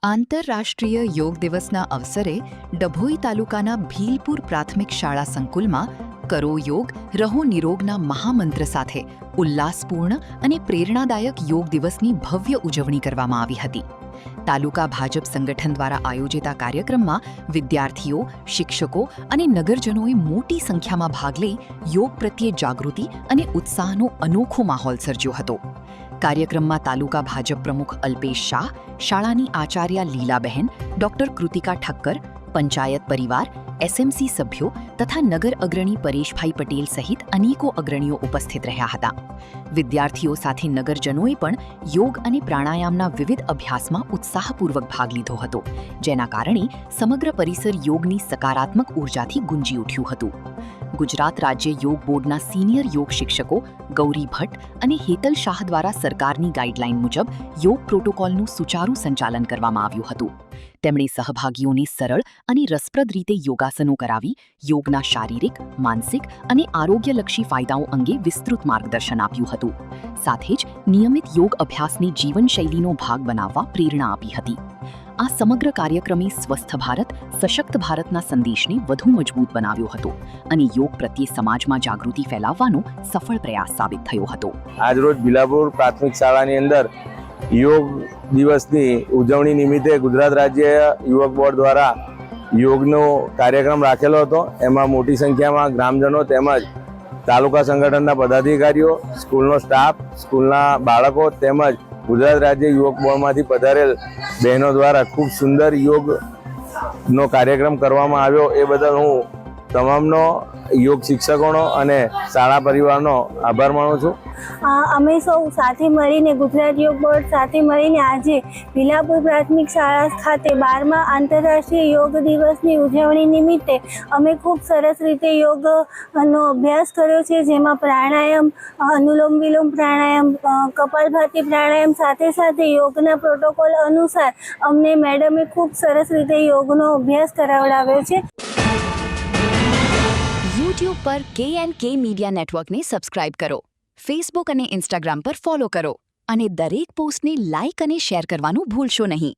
આંતરરાષ્ટ્રીય યોગ દિવસના અવસરે ડભોઈ તાલુકાના ભીલપુર પ્રાથમિક શાળા સંકુલમાં કરો યોગ રહો નિરોગના મહામંત્ર સાથે ઉલ્લાસપૂર્ણ અને પ્રેરણાદાયક યોગ દિવસની ભવ્ય ઉજવણી કરવામાં આવી હતી. તાલુકા ભાજપ સંગઠન દ્વારા આયોજિત આ કાર્યક્રમમાં વિદ્યાર્થીઓ, શિક્ષકો અને નગરજનોએ મોટી સંખ્યામાં ભાગ લઈ યોગ પ્રત્યે જાગૃતિ અને ઉત્સાહનો અનોખો માહોલ સર્જ્યો હતો. કાર્યક્રમમાં તાલુકા ભાજપ પ્રમુખ અલ્પેશ શાહ, શાળાની આચાર્ય લીલાબહેન, ડોક્ટર કૃતિકા ઠક્કર, પંચાયત પરિવાર, એસએમસી સભ્યો તથા નગર અગ્રણી પરેશભાઈ પટેલ સહિત અનેકો અગ્રણીઓ ઉપસ્થિત રહ્યા હતા. વિદ્યાર્થીઓ સાથે નગરજનોએ પણ યોગ અને પ્રાણાયામના વિવિધ અભ્યાસમાં ઉત્સાહપૂર્વક ભાગ લીધો હતો, જેના કારણે સમગ્ર પરિસર યોગની સકારાત્મક ઉર્જાથી ગુંજી ઉઠ્યું હતું. ગુજરાત રાજ્ય યોગ બોર્ડના સિનિયર યોગ શિક્ષકો ગૌરી ભટ્ટ અને હેતલ શાહ દ્વારા સરકારની ગાઈડલાઈન મુજબ યોગ પ્રોટોકોલનું સુચારુ સંચાલન કરવામાં આવ્યું હતું. તેમણે સહભાગીઓને સરળ અને રસપ્રદ રીતે યોગાસનો કરાવી યોગના શારીરિક, માનસિક અને આરોગ્યલક્ષી ફાયદાઓ અંગે વિસ્તૃત માર્ગદર્શન આપ્યું હતું. સાથે જ નિયમિત યોગ અભ્યાસને જીવનશૈલીનો ભાગ બનાવવા પ્રેરણા આપી હતી. આ સમગ્ર કાર્યક્રમે સ્વસ્થ ભારત, સશક્ત ભારતના સંદેશને વધુ મજબૂત બનાવ્યો હતો અને યોગ પ્રત્યે સમાજમાં જાગૃતિ ફેલાવવાનો સફળ પ્રયાસ સાબિત થયો હતો. આજરોજ ભીલાપુર પ્રાથમિક શાળાની અંદર યોગ દિવસની ઉજવણી નિમિત્તે ગુજરાત રાજ્ય યુવક બોર્ડ દ્વારા યોગનો કાર્યક્રમ રાખેલો હતો. એમાં મોટી સંખ્યામાં ગ્રામજનો તેમજ તાલુકા સંગઠનના પદાધિકારીઓ, સ્કૂલનો સ્ટાફ, સ્કૂલના બાળકો તેમજ ગુજરાત રાજ્ય યુવક બોર્ડમાંથી પધારેલ બહેનો દ્વારા ખૂબ સુંદર યોગનો કાર્યક્રમ કરવામાં આવ્યો. એ બદલ હું તમામનો યોગ શિક્ષકોનો અને શાળા પરિવારનો આભાર માનું છું. અમે સૌ સાથે મળીને ગુજરાત યોગ બોર્ડ સાથે મળીને આજે ભીલાપુર પ્રાથમિક શાળા ખાતે 12મા આંતરરાષ્ટ્રીય યોગ દિવસની ઉજવણી નિમિત્તે અમે ખૂબ સરસ રીતે યોગનો અભ્યાસ કર્યો છે, જેમાં પ્રાણાયામ, અનુલોમ વિલોમ પ્રાણાયામ, કપાલભાતિ પ્રાણાયામ સાથે સાથે યોગના પ્રોટોકોલ અનુસાર અમને મેડમે ખૂબ સરસ રીતે યોગનો અભ્યાસ કરાવડાવ્યો છે. યુટ્યુબ પર KNK મીડિયા નેટવર્કને સબસ્ક્રાઇબ કરો, ફેસબુક અને ઇન્સ્ટાગ્રામ પર ફોલો કરો અને દરેક પોસ્ટને લાઇક અને શેર કરવાનું ભૂલશો નહીં.